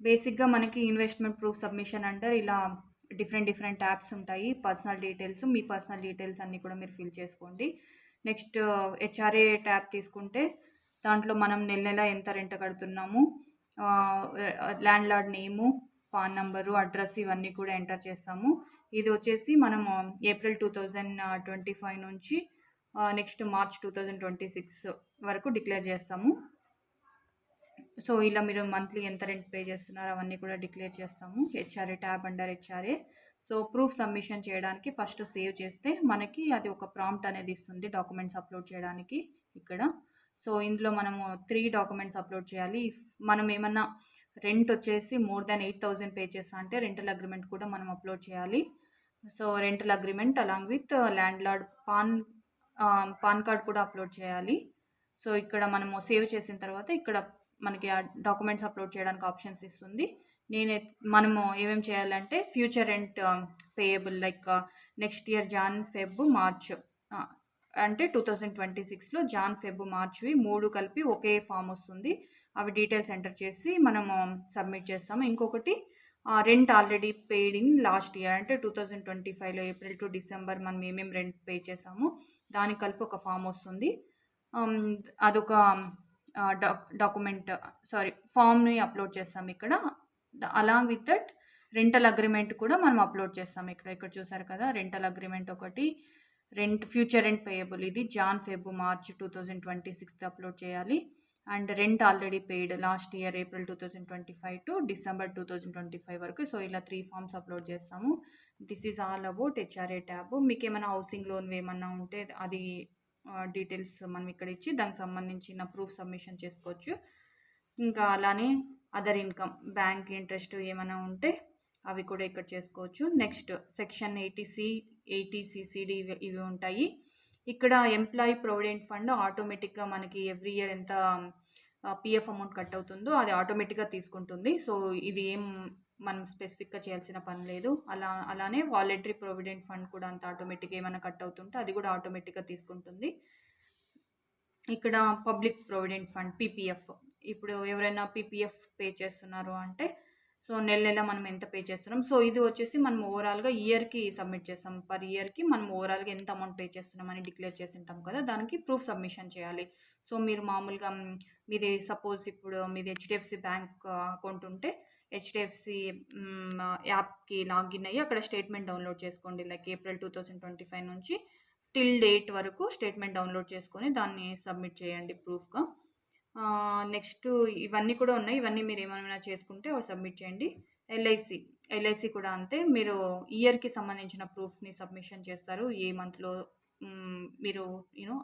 బేసిక్‌గా మనకి investment proof submission అంటే ఇలా డిఫరెంట్ ట్యాబ్స్ ఉంటాయి. మీ పర్సనల్ డీటెయిల్స్ అన్నీ కూడా మీరు ఫిల్ చేసుకోండి. నెక్స్ట్ హెచ్ఆర్ఏ ట్యాబ్ తీసుకుంటే దాంట్లో మనం నెల ఎంత రెంట్ కడుతున్నాము, ల్యాండ్‌లార్డ్ నేము, పాన్ నంబరు, అడ్రస్ ఇవన్నీ కూడా ఎంటర్ చేస్తాము. ఇది వచ్చేసి మనము ఏప్రిల్ 2025 నుంచి నెక్స్ట్ మార్చ్ 2026 వరకు డిక్లేర్ చేస్తాము. సో ఇలా మీరు మంత్లీ ఎంత రెంట్ పే చేస్తున్నారో అవన్నీ కూడా డిక్లేర్ చేస్తాము. HRA tab under HRA. So proof submission చేయడానికి ఫస్ట్ సేవ్ చేస్తే మనకి అది ఒక ప్రాంప్ట్ అనేది ఇస్తుంది డాక్యుమెంట్స్ అప్లోడ్ చేయడానికి ఇక్కడ. సో ఇందులో మనము 3 డాక్యుమెంట్స్ అప్లోడ్ చేయాలి. మనం ఏమన్నా రెంట్ వచ్చేసి మోర్ దాన్ 8,000 పే చేస్తా అంటే రెంటల్ అగ్రిమెంట్ కూడా మనం అప్లోడ్ చేయాలి. So rental agreement along with landlord PAN card కూడా అప్లోడ్ చేయాలి. సో ఇక్కడ మనము సేవ్ చేసిన తర్వాత ఇక్కడ మనకి ఆ డాక్యుమెంట్స్ అప్లోడ్ చేయడానికి ఆప్షన్స్ ఇస్తుంది. మనము ఏమేమి చేయాలంటే future rent payable like next year Jan, Feb, March అంటే 2026లో జాన్, ఫెబ్, మార్చ్వి 3 కలిపి ఒకే ఫామ్ వస్తుంది. అవి డీటెయిల్స్ ఎంటర్ చేసి మనము సబ్మిట్ చేస్తాము. ఇంకొకటి rent already paid in last year అంటే 2025లో ఏప్రిల్ టు డిసెంబర్ మనం ఏమేమి రెంట్ పే చేసామో దానికి కలిపి ఒక ఫామ్ వస్తుంది. అదొక ఫామ్ని అప్లోడ్ చేస్తాం ఇక్కడ. Along with that rental agreement కూడా మనం అప్లోడ్ చేస్తాం ఇక్కడ చూసారు కదా, రెంటల్ అగ్రిమెంట్ ఒకటి, ఫ్యూచర్ రెంట్ పేయబుల్ ఇది జాన్, ఫెబ్, మార్చ్ 2026 అప్లోడ్ చేయాలి. And rent already paid last year April 2025 to December 2025 వరకు. సో ఇలా 3 ఫామ్స్ అప్లోడ్ చేస్తాము. This is all about HRA tab. మీకు ఏమైనా హౌసింగ్ లోన్ ఏమన్నా ఉంటే అది డీటెయిల్స్ మనం ఇక్కడ ఇచ్చి దానికి సంబంధించిన ప్రూఫ్ సబ్మిషన్ చేసుకోవచ్చు. ఇంకా అలానే అదర్ ఇన్కమ్, బ్యాంక్ ఇంట్రెస్ట్ ఏమైనా ఉంటే అవి కూడా ఇక్కడ చేసుకోవచ్చు. నెక్స్ట్ సెక్షన్ 80C, 80CCD ఇవి ఉంటాయి. ఇక్కడ ఎంప్లాయీ ప్రొవిడెంట్ ఫండ్ ఆటోమేటిక్గా మనకి ఎవ్రీ ఇయర్ ఎంత పిఎఫ్ అమౌంట్ కట్ అవుతుందో అది ఆటోమేటిక్గా తీసుకుంటుంది. సో ఇది ఏం మనం స్పెసిఫిక్గా చేయాల్సిన పని లేదు. అలానే వాలంటరీ ప్రొవిడెంట్ ఫండ్ కూడా అంత ఆటోమేటిక్గా ఏమైనా కట్ అవుతుంటే అది కూడా ఆటోమేటిక్గా తీసుకుంటుంది. ఇక్కడ పబ్లిక్ ప్రొవిడెంట్ ఫండ్ పీపీఎఫ్, ఇప్పుడు ఎవరైనా పీపీఎఫ్ పే చేస్తున్నారు అంటే సో నెల మనం ఎంత పే చేస్తున్నాం. సో ఇది వచ్చేసి మనం ఓవరాల్గా ఇయర్కి సబ్మిట్ చేస్తాం. పర్ ఇయర్కి మనం ఓవరాల్గా ఎంత అమౌంట్ పే చేస్తున్నామని డిక్లేర్ చేసి ఉంటాం కదా, దానికి ప్రూఫ్ సబ్మిషన్ చేయాలి. సో మీరు మామూలుగా మీది సపోజ్ ఇప్పుడు మీది హెచ్డిఎఫ్సి బ్యాంక్ అకౌంట్ ఉంటే హెచ్డిఎఫ్సి యాప్కి లాగిన్ అయ్యి అక్కడ స్టేట్మెంట్ డౌన్లోడ్ చేసుకోండి. లైక్ ఏప్రిల్ 2025 నుంచి టిల్ డేట్ వరకు స్టేట్మెంట్ డౌన్లోడ్ చేసుకొని దాన్ని సబ్మిట్ చేయండి ప్రూఫ్గా. నెక్స్ట్ ఇవన్నీ కూడా ఉన్నాయి. ఇవన్నీ మీరు ఏమైనా చేసుకుంటే అవి సబ్మిట్ చేయండి. ఎల్ఐసి కూడా అంతే. మీరు ఇయర్కి సంబంధించిన ప్రూఫ్ని సబ్మిషన్ చేస్తారు. ఏ మంత్లో మీరు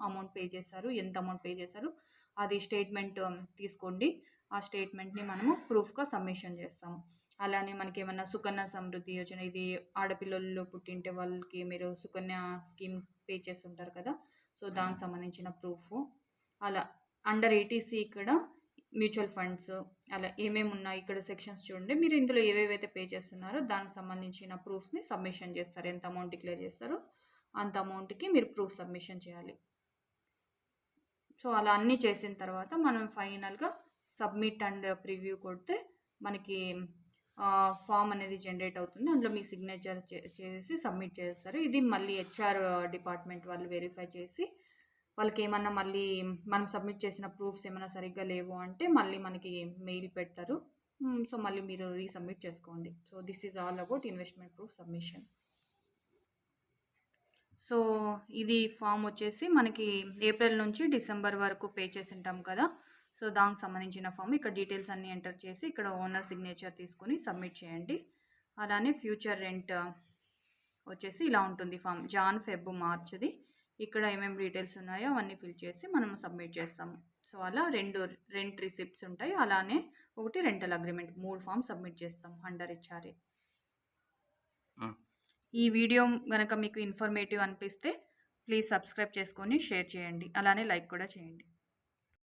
అమౌంట్ పే చేస్తారు, ఎంత అమౌంట్ పే చేస్తారు అది స్టేట్మెంట్ తీసుకోండి. ఆ స్టేట్మెంట్ని మనము ప్రూఫ్గా సబ్మిషన్ చేస్తాము. అలానే మనకి ఏమన్నా సుకన్య సమృద్ధి యోజన, ఇది ఆడపిల్లలు పుట్టింటే వాళ్ళకి మీరు సుకన్య స్కీమ్ పే చేస్తుంటారు కదా, సో దానికి సంబంధించిన ప్రూఫ్. అలా అండర్ 80C ఇక్కడ మ్యూచువల్ ఫండ్స్ అలా ఏమేమి ఉన్నాయి ఇక్కడ సెక్షన్స్ చూడండి. మీరు ఇందులో ఏవేవైతే పే చేస్తున్నారో దానికి సంబంధించిన ప్రూఫ్స్ని సబ్మిషన్ చేస్తారు. ఎంత అమౌంట్ డిక్లేర్ చేస్తారో అంత అమౌంట్కి మీరు ప్రూఫ్ సబ్మిషన్ చేయాలి. సో అలా అన్నీ చేసిన తర్వాత మనం ఫైనల్గా సబ్మిట్ అండ్ ప్రివ్యూ కొడితే మనకి ఫామ్ అనేది జనరేట్ అవుతుంది. అందులో మీ సిగ్నేచర్ చేసి సబ్మిట్ చేస్తారు. ఇది మళ్ళీ హెచ్ఆర్ డిపార్ట్మెంట్ వాళ్ళు వెరిఫై చేసి వాళ్ళకి ఏమన్నా మళ్ళీ మనం సబ్మిట్ చేసిన ప్రూఫ్స్ ఏమైనా సరిగ్గా లేవు అంటే మళ్ళీ మనకి మెయిల్ పెడతారు. సో మళ్ళీ మీరు రీసబ్మిట్ చేసుకోండి. So this is all about investment proof submission. So ఇది ఫామ్ వచ్చేసి మనకి ఏప్రిల్ నుంచి డిసెంబర్ వరకు పే చేసి ఉంటాం కదా, సో దానికి సంబంధించిన ఫామ్. ఇక్కడ డీటెయిల్స్ అన్నీ ఎంటర్ చేసి ఇక్కడ ఓనర్ సిగ్నేచర్ తీసుకొని సబ్మిట్ చేయండి. అలానే ఫ్యూచర్ రెంట్ వచ్చేసి ఇలా ఉంటుంది ఫామ్, జాన్, ఫెబ్, మార్చ్ది. ఇక్కడ ఏమేమి డీటెయిల్స్ ఉన్నాయో అవన్నీ ఫిల్ చేసి మనం సబ్మిట్ చేస్తాము. సో అలా 2 రెంట్ రిసిప్ట్స్ ఉంటాయి. అలానే ఒకటి రెంటల్ అగ్రిమెంట్, 3 ఫామ్ సబ్మిట్ చేస్తాం అండర్ హెచ్ఆర్ఏ. ఈ వీడియో కనుక మీకు ఇన్ఫర్మేటివ్ అనిపిస్తే ప్లీజ్ సబ్స్క్రైబ్ చేసుకొని షేర్ చేయండి. అలానే లైక్ కూడా చేయండి.